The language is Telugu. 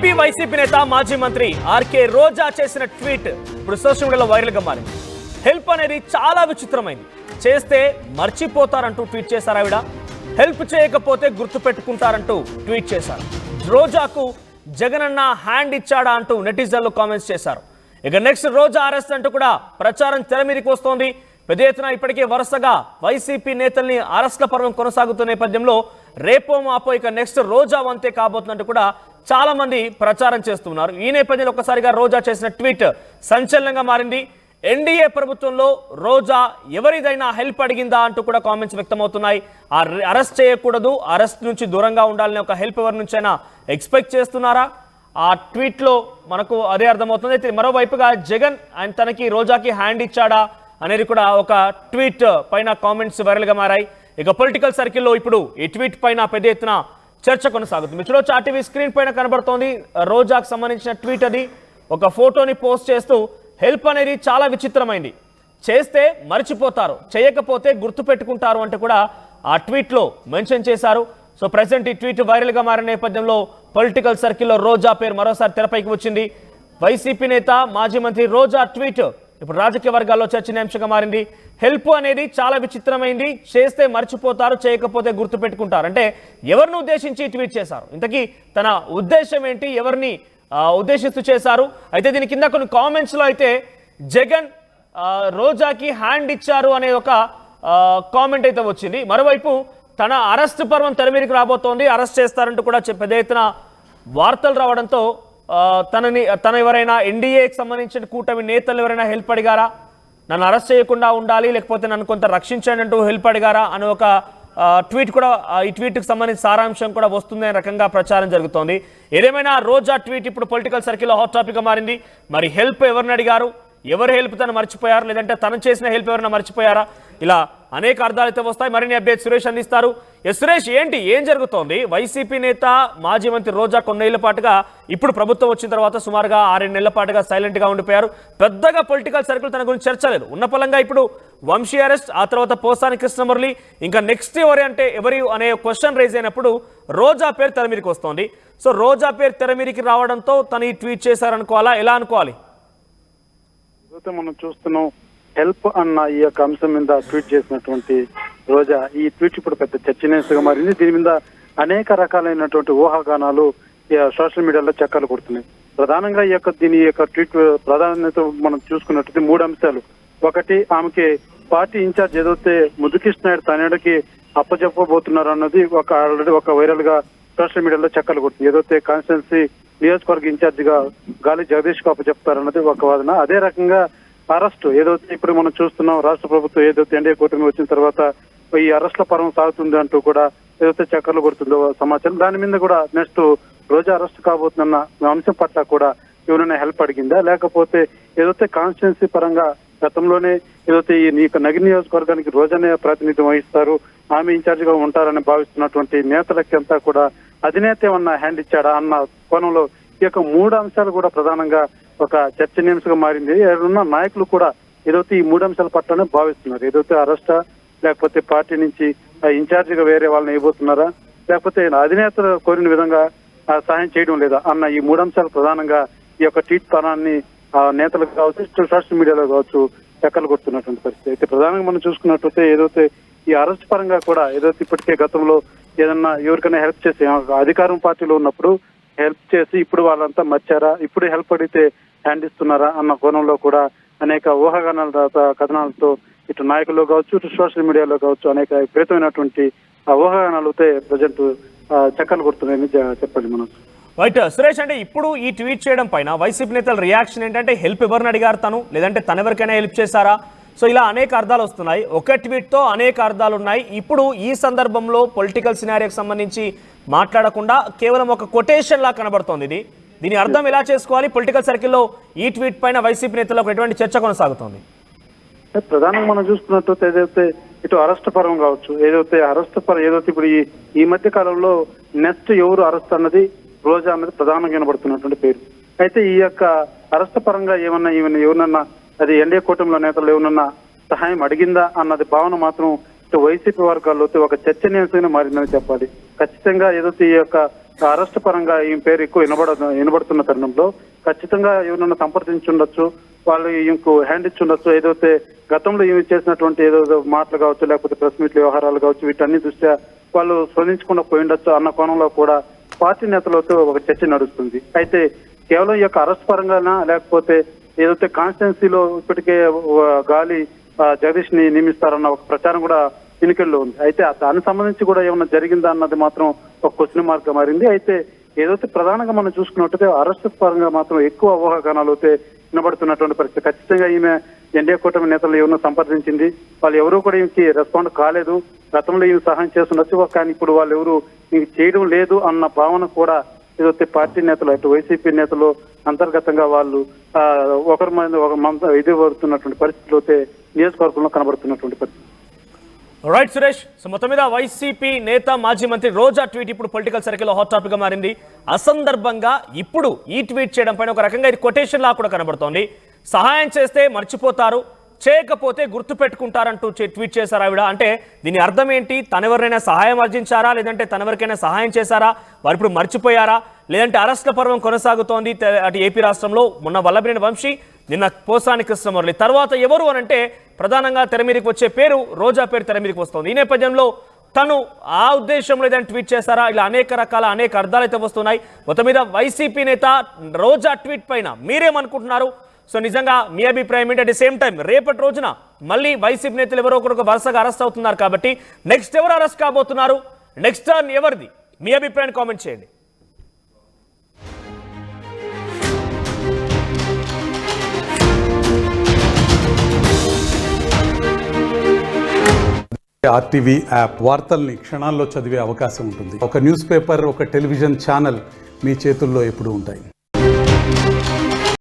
ఏపీ వైసీపీ నేత మాజీ మంత్రి ఆర్కే రోజా చేసిన ట్వీట్ ఇప్పుడు సోషల్ మీడియాలో వైరల్ గా మారింది. హెల్ప్ అనేది చాలా విచిత్రమైంది, చేస్తే మర్చిపోతారంటూ ట్వీట్ చేశారు ఆవిడ. హెల్ప్ చేయకపోతే గుర్తు పెట్టుకుంటారంటూ ట్వీట్ చేశారు. రోజాకు జగనన్న హ్యాండ్ ఇచ్చాడా అంటూ నెటిజన్లు కామెంట్స్ చేశారు. ఇక నెక్స్ట్ రోజా అరెస్ట్ అంటూ కూడా ప్రచారం తెరమీరికి వస్తోంది. పెద్ద ఎత్తున ఇప్పటికే వరుసగా వైసీపీ నేతల్ని అరెస్ట్ల పర్వం కొనసాగుతున్న నేపథ్యంలో రేపో మాపో ఇక నెక్స్ట్ రోజా వంతే కాబోతున్నట్టు కూడా చాలా మంది ప్రచారం చేస్తున్నారు. ఈ నేపథ్యంలో ఒక్కసారిగా రోజా చేసిన ట్వీట్ సంచలనంగా మారింది. ఎన్డీఏ ప్రభుత్వంలో రోజా ఎవరిదైనా హెల్ప్ అడిగిందా అంటూ కూడా కామెంట్స్ వ్యక్తమవుతున్నాయి. అరెస్ట్ చేయకూడదు, అరెస్ట్ నుంచి దూరంగా ఉండాలని ఒక హెల్ప్ ఎవరి నుంచైనా ఎక్స్పెక్ట్ చేస్తున్నారా? ఆ ట్వీట్లో మనకు అదే అర్థమవుతుంది. అయితే మరోవైపుగా జగన్ ఆయన తనకి రోజాకి హ్యాండ్ ఇచ్చాడా అనేది కూడా ఒక ట్వీట్ పైన కామెంట్స్ వైరల్గా మారాయి. ఇక పొలిటికల్ సర్కిల్లో ఇప్పుడు ఈ ట్వీట్ పైన పెద్ద ఎత్తున చర్చ కొనసాగుతుంది. మీరు చూడొచ్చు, ఆర్టీవీ స్క్రీన్ పైన కనబడుతోంది రోజాకు సంబంధించిన ట్వీట్. అది ఒక ఫోటోని పోస్ట్ చేస్తూ హెల్ప్ అనేది చాలా విచిత్రమైంది, చేస్తే మర్చిపోతారు, చేయకపోతే గుర్తు పెట్టుకుంటారు అంటే కూడా ఆ ట్వీట్లో మెన్షన్ చేశారు. సో ప్రెసెంట్ ఈ ట్వీట్ వైరల్గా మారిన నేపథ్యంలో పొలిటికల్ సర్కిల్లో రోజా పేరు మరోసారి తెరపైకి వచ్చింది. వైసీపీ నేత మాజీ మంత్రి రోజా ట్వీట్ ఇప్పుడు రాజకీయ వర్గాల్లో చర్చనీయాంశంగా మారింది. హెల్ప్ అనేది చాలా విచిత్రమైంది, చేస్తే మర్చిపోతారు, చేయకపోతే గుర్తు పెట్టుకుంటారు అంటే ఎవరిని ఉద్దేశించి ట్వీట్ చేశారు? ఇంతకీ తన ఉద్దేశం ఏంటి, ఎవరిని ఉద్దేశిస్తూ చేశారు? అయితే దీని కింద కొన్ని కామెంట్స్లో అయితే జగన్ రోజాకి హ్యాండ్ ఇచ్చారు అనే ఒక కామెంట్ అయితే వచ్చింది. మరోవైపు తన అరెస్ట్ పర్వం తెరమీరికి రాబోతోంది, అరెస్ట్ చేస్తారంటూ కూడా పెద్ద ఎత్తున వార్తలు రావడంతో తన ఎవరైనా ఎన్డీఏకి సంబంధించిన కూటమి నేతలు ఎవరైనా హెల్ప్ అడిగారా, నన్ను అరెస్ట్ చేయకుండా ఉండాలి లేకపోతే నన్ను కొంత రక్షించండి అంటూ హెల్ప్ అడిగారా అని ఒక ట్వీట్ కూడా, ఈ ట్వీట్కి సంబంధించిన సారాంశం కూడా వస్తుంది అనే రకంగా ప్రచారం జరుగుతోంది. ఏదేమైనా రోజా ట్వీట్ ఇప్పుడు పొలిటికల్ సర్కిల్లో హాట్ టాపిక్గా మారింది. మరి హెల్ప్ ఎవరిని అడిగారు, ఎవరు హెల్ప్ తను మర్చిపోయారు, లేదంటే తను చేసిన హెల్ప్ ఎవరైనా మర్చిపోయారా, ఇలా అనేక అర్థాలు అయితే వస్తాయి. మరిన్ని అప్డేట్ సురేష్ అందిస్తారు. సురేష్, ఏం జరుగుతోంది? వైసీపీ నేత మాజీ మంత్రి రోజా కొన్నేళ్ల పాటుగా, ఇప్పుడు ప్రభుత్వం వచ్చిన తర్వాత సుమారుగా 6 నెలల పాటుగా సైలెంట్గా ఉండిపోయారు. పెద్దగా పొలిటికల్ సర్కిల్ తన గురించి చర్చ లేదు. ఉన్న పలంగా ఇప్పుడు వంశీ అరెస్ట్, ఆ తర్వాత పోసాని కృష్ణమురళి, ఇంకా నెక్స్ట్ ఎవరు అనే క్వశ్చన్ రైజ్ అయినప్పుడు రోజా పేరు తెరమీరికి వస్తోంది. సో రోజా పేరు తెరమీరికి రావడంతో తను ఈ ట్వీట్ చేశారనుకోవాలా, ఎలా అనుకోవాలి? మనం చూస్తున్నాం, హెల్ప్ అన్న ఈ యొక్క అంశం మీద ట్వీట్ చేసినటువంటి రోజా ఈ ట్వీట్ ఇప్పుడు పెద్ద చర్చనీయాంశంగా మారింది. దీని మీద అనేక రకాలైనటువంటి ఊహాగానాలు సోషల్ మీడియాలో చక్కర్లు కొడుతున్నాయి. ప్రధానంగా దీని యొక్క ట్వీట్ ప్రాధాన్యత మనం చూసుకున్నట్టు 3 అంశాలు. ఒకటి, ఆమెకి పార్టీ ఇన్ఛార్జ్ ఏదైతే ముద్దుకృష్ణ నాయుడు తనయుడికి అప్పచెప్పబోతున్నారు అన్నది ఆల్రెడీ ఒక వైరల్ గా సోషల్ మీడియాలో చక్కర్లు కొడుతుంది. ఏదైతే కాన్స్టిట్యున్సీ నియోజకవర్గ ఇన్ఛార్జ్ గా గాలి జగదీష్ కు అప్పచెప్తారన్నది ఒక వాదన. అదే రకంగా అరెస్ట్ ఏదైతే ఇప్పుడు మనం చూస్తున్నాం, రాష్ట్ర ప్రభుత్వం ఏదైతే ఎన్డీఏ కూటమి వచ్చిన తర్వాత ఈ అరెస్ట్ల పర్వం సాగుతుంది అంటూ కూడా ఏదైతే చక్కర్లు కొడుతుందో సమాచారం. దాని మీద కూడా నెక్స్ట్ రోజా అరెస్ట్ కాబోతున్న అంశం పట్ల కూడా ఎవరైనా హెల్ప్ అడిగిందా, లేకపోతే ఏదైతే కాన్స్టిట్యున్సీ పరంగా గతంలోనే ఏదైతే ఈ నగిరి నియోజకవర్గానికి రోజానే ప్రాతినిధ్యం వహిస్తారు, ఆమె ఇన్ఛార్జ్ గా ఉంటారని భావిస్తున్నటువంటి నేతలకి అంతా కూడా అధినేత ఏమన్నా హ్యాండ్ ఇచ్చాడా అన్న కోణంలో ఈ యొక్క 3 అంశాలు కూడా ప్రధానంగా ఒక చర్చనీయాంశంగా మారింది. ఉన్న నాయకులు కూడా ఏదైతే ఈ 3 అంశాల పట్లనే భావిస్తున్నారు. ఏదైతే అరెస్టా, లేకపోతే పార్టీ నుంచి ఇన్ఛార్జ్ గా వేరే వాళ్ళని ఇవ్వబోతున్నారా, లేకపోతే అధినేతలు కోరిన విధంగా సహాయం చేయడం లేదా అన్న ఈ 3 అంశాలు ప్రధానంగా ఈ యొక్క ట్వీట్ స్థానాన్ని నేతలకు కావచ్చు, సోషల్ మీడియాలో కావచ్చు చక్కర్లు కొడుతున్నటువంటి పరిస్థితి. అయితే ప్రధానంగా మనం చూసుకున్నట్లయితే ఏదైతే ఈ అరెస్ట్ పరంగా కూడా ఏదైతే ఇప్పటికే గతంలో ఏదన్నా ఎవరికైనా హెల్ప్ చేసి అధికారం పార్టీలో ఉన్నప్పుడు హెల్ప్ చేసి ఇప్పుడు వాళ్ళంతా మర్చారా, ఇప్పుడు హెల్ప్ అడిగితే హ్యాండ్ ఇస్తున్నారా అన్న కోణంలో కూడా అనేక ఊహాగానాల కథనాలతో ఇటు నాయకుల్లో కావచ్చు, ఇటు సోషల్ మీడియాలో కావచ్చు అనేక విపరీతమైనటువంటి ఊహాగానాలతో ప్రజెంట్ చక్కర్లు కొడుతున్నాయని చెప్పండి మనం. రైట్ సురేష్, అంటే ఇప్పుడు ఈ ట్వీట్ చేయడం పైన వైసీపీ నేతల రియాక్షన్ ఏంటంటే హెల్ప్ ఎవరిని అడిగారు తను, లేదంటే తను ఎవరికైనా హెల్ప్ చేశారా? సో ఇలా అనేక అర్థాలు వస్తున్నాయి. ఒక ట్వీట్తో అనేక అర్థాలు ఉన్నాయి. ఇప్పుడు ఈ సందర్భంలో పొలిటికల్ సినారియోకి సంబంధించి మాట్లాడకుండా కేవలం ఒక కొటేషన్ లా కనబడుతోంది. దీని అర్థం ఎలా చేసుకోవాలి? పొలిటికల్ సర్కిల్లో ఈ ట్వీట్ పైన వైసీపీ నేతలకు ఎటువంటి చర్చ కొనసాగుతోంది? ప్రధానంగా మనం చూసుకున్నట్లయితే ఏదైతే ఇటు అరెస్ట్ పరం కావచ్చు, ఏదైతే ఇప్పుడు ఈ మధ్య కాలంలో నెక్స్ట్ ఎవరు అరెస్ట్ అన్నది రోజా అన్నది ప్రధానంగా వినబడుతున్నటువంటి పేరు. అయితే ఈ యొక్క అరెస్ట్ పరంగా ఎవరన్నా అది ఎన్డీఏ కూటమిలో నేతలు ఎవరన్నా సహాయం అడిగిందా అన్నది భావన మాత్రం వైసీపీ వర్గాల్లో ఒక చర్చనీయాంశంగా మారిందని చెప్పాలి. ఖచ్చితంగా ఏదైతే ఈ యొక్క అరెస్ట్ పరంగా ఈ పేరు ఎక్కువ వినబడుతున్న తరుణంలో ఖచ్చితంగా ఎవరన్నా సంప్రదించుండొచ్చు, వాళ్ళు ఇంకో హ్యాండ్ ఇచ్చుండొచ్చు. ఏదైతే గతంలో ఈమె చేసినటువంటి ఏదో మాటలు కావచ్చు, లేకపోతే ప్రెస్ మీట్ల వ్యవహారాలు కావచ్చు, వీటన్ని దృష్ట్యా వాళ్ళు స్పందించకుండా పోయి ఉండొచ్చు అన్న కోణంలో కూడా పార్టీ నేతలతో ఒక చర్చ నడుస్తుంది. అయితే కేవలం ఈ యొక్క అరెస్ట్ పరంగానా, లేకపోతే ఏదైతే కాన్స్టిట్యున్సీలో ఇప్పటికే గాలి జగదీష్ ని నియమిస్తారన్న ఒక ప్రచారం కూడా ఎన్నికల్లో ఉంది. అయితే దానికి సంబంధించి కూడా ఏమన్నా జరిగిందా అన్నది మాత్రం ఒక క్వశ్చన్ మార్క్ గా మారింది. అయితే ఏదైతే ప్రధానంగా మనం చూసుకున్నట్టయితే అరెస్ట్ పరంగా మాత్రం ఎక్కువ ఊహాగానాలు అయితే వినబడుతున్నటువంటి పరిస్థితి. ఖచ్చితంగా ఈమె ఎన్డీఏ కూటమి నేతలు ఎవరినో సంప్రదించింది, వాళ్ళు ఎవరూ కూడా ఈమెకి రెస్పాండ్ కాలేదు. గతంలో ఈమె సహాయం చేస్తుండొచ్చు, కానీ ఇప్పుడు వాళ్ళు ఎవరు ఇంక చేయడం లేదు అన్న భావన కూడా ఏదైతే పార్టీ నేతలు అటు వైసీపీ నేతలు అంతర్గతంగా వాళ్ళు ఒకరి మంది ఒక మంది ఇది పడుతున్నటువంటి పరిస్థితులు అయితే నియోజకవర్గంలో కనబడుతున్నటువంటి పరిస్థితి. రైట్ సురేష్, సో మొత్తం మీద వైసీపీ నేత మాజీ మంత్రి రోజా ట్వీట్ ఇప్పుడు పొలిటికల్ సర్కిల్లో హాట్ టాపిక్ గా మారింది. అసందర్భంగా ఇప్పుడు ఈ ట్వీట్ చేయడం పైన ఒక రకంగా ఇది కొటేషన్ లా కూడా కనబడుతోంది. సహాయం చేస్తే మర్చిపోతారు, చేయకపోతే గుర్తు పెట్టుకుంటారంటూ ట్వీట్ చేశారు ఆవిడ. అంటే దీని అర్థం ఏంటి? తనెవరినైనా సహాయం అర్జించారా, లేదంటే తనెవరికైనా సహాయం చేశారా, వారు ఇప్పుడు మర్చిపోయారా, లేదంటే అరెస్ట్ల పర్వం కొనసాగుతోంది అటు ఏపీ రాష్ట్రంలో? మొన్న వల్లభనేని వంశీ, నిన్న పోసాని కృష్ణమురళి, తర్వాత ఎవరు అనంటే ప్రధానంగా తెర మీదకి వచ్చే పేరు రోజా పేరు తెర మీదకి వస్తుంది. ఈ నేపథ్యంలో తను ఆ ఉద్దేశంలో ఏదైనా ట్వీట్ చేశారా, ఇలా అనేక అర్థాలు అయితే వస్తున్నాయి. మొత్తం మీద వైసీపీ నేత రోజా ట్వీట్ పైన మీరేమనుకుంటున్నారు? సో నిజంగా మీ అభిప్రాయం ఏంటి? అట్ ది సేమ్ టైం రేపటి రోజున మళ్ళీ వైసీపీ నేతలు ఎవరో ఒకరు వరుసగా అరెస్ట్ అవుతున్నారు కాబట్టి నెక్స్ట్ ఎవరు అరెస్ట్ కాబోతున్నారు, నెక్స్ట్ టర్న్ ఎవరిది? మీ అభిప్రాయాన్ని కామెంట్ చేయండి. ఆర్టీవీ యాప్ వార్తల్ని క్షణాల్లో చదివే అవకాశం ఉంటుంది. ఒక న్యూస్ పేపర్, ఒక టెలివిజన్ ఛానల్ మీ చేతుల్లో ఎప్పుడూ ఉంటాయి.